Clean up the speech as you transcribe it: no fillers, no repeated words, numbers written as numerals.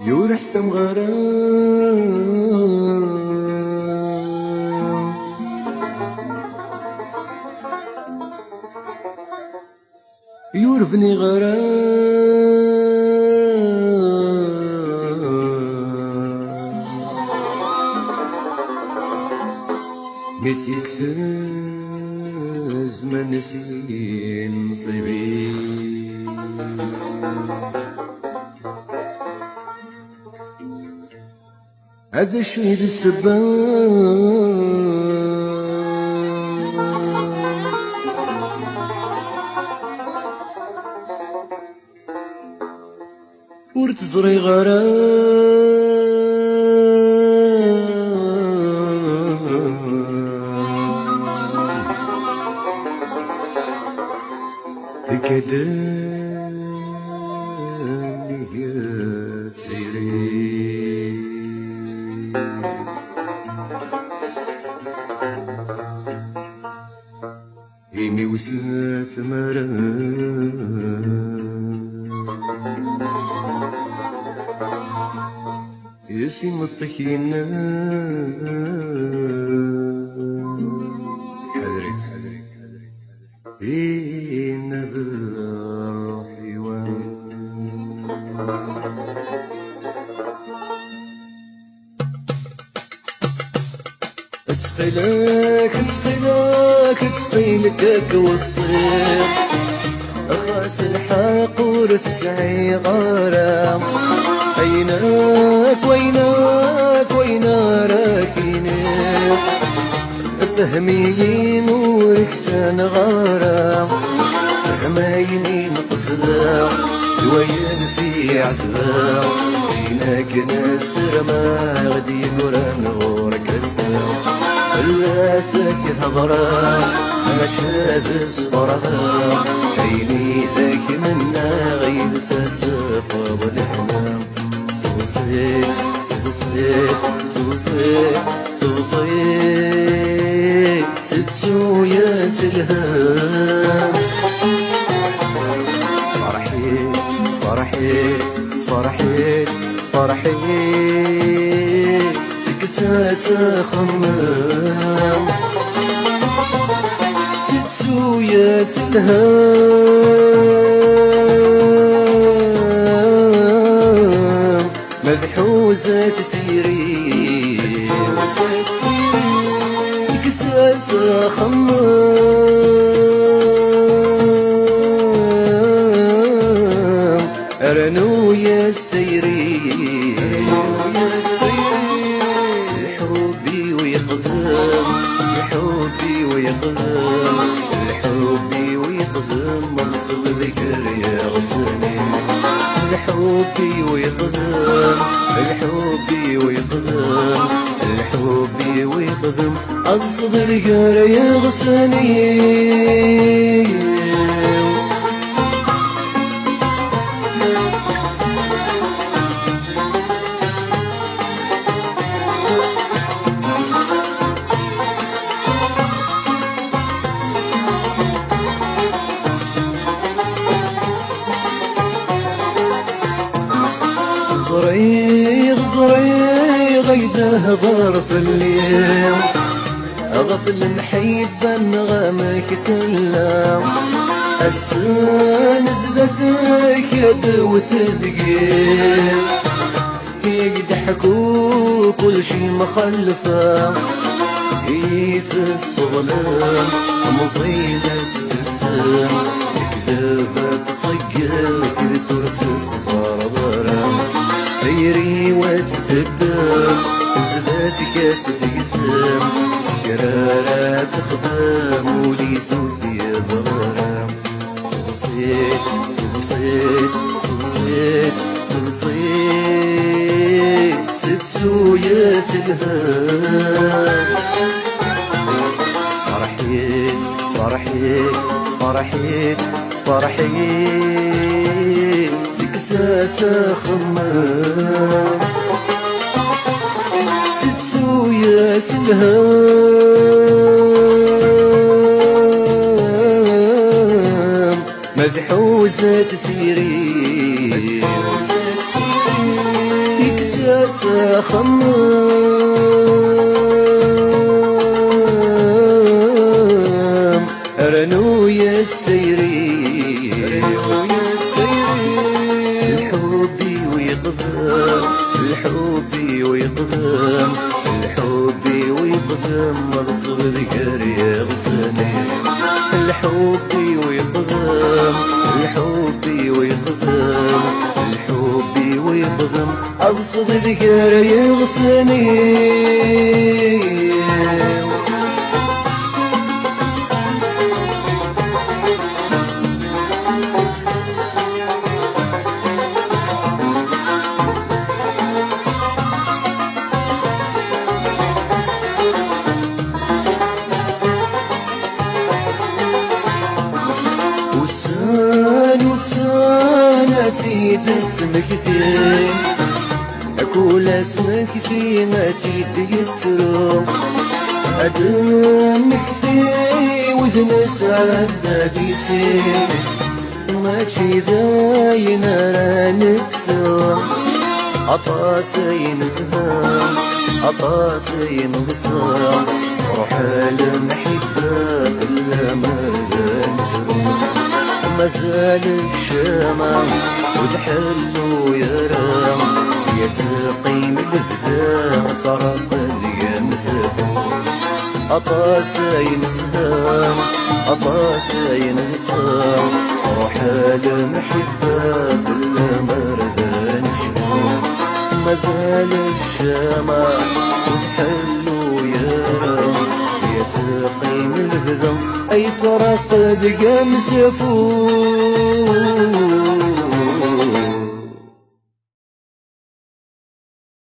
يورح ثم غرام يورفني غرام ميت يكسز ما نسين نصيبي هذا الشي السباب ورتزري غرام تكدني تيري إيمي وساث مرام ياسي مطينا حذرك فين ذا الحيوان تسقيلك والصير أخاس الحق ورث سعي غرام وينك راكيني فهمي نورك سان غرام فهميني نقصدا دوين في عذاب جيناك نسر ما غدي قران غورك السلام فلاسك هضرام ما تشاذ صفرها عيني ذاك منا غير ستفاض الحمام صوصيت ستسو يا سلهام صفرحيت تكساس خمام ستسو يا سلهام مذحوزة تسيري كساس خمام أرنو يا سيري الحبي ويقزم مرصد ذكر يا غصني الحبي ويقزم أقصد ذكر يا غصني غزري غيده ظرف الليل أغفل محيبا غامك ثلام السن زدتك يد وثقيل يضحكوا كل شي مخلفة في الصظلام مصيدة تتسام كذبة صقلت ترتفضر ضرام غيري وتثدم زباتك تتقسم سكرارة تخدم ولي سوثي ضرام صلصيت ستسو يا سلهام صفرحيت سكساس خمام ستسو يا سلهام مذحوزة تسيري ساسا خمام رنو يستيري الحب ويقدم الحب ويقدم الحب ويقدم مغصب ذكر يغزني الحب ويقدم الحب ويقدم الحب ويقدم أغصب ذكر يغصني تيد اسمك ثين أكول اسمك ثين تيد يسرو أدمك ثين وذن سعد سين ماشي ذاين رانك سوا عطاسين زهام عطاسين غصام روح المحبة في الأمان جروح مازال الشمع وتحلو يرام يتسقي من البذاء ترقد يا مسافو أطاسين زهام أطاسين غصام روح المحبة في المرذان شفوف مازال الشمع وتحلو يرام يتقي من البذم أي ترقد قام سفوف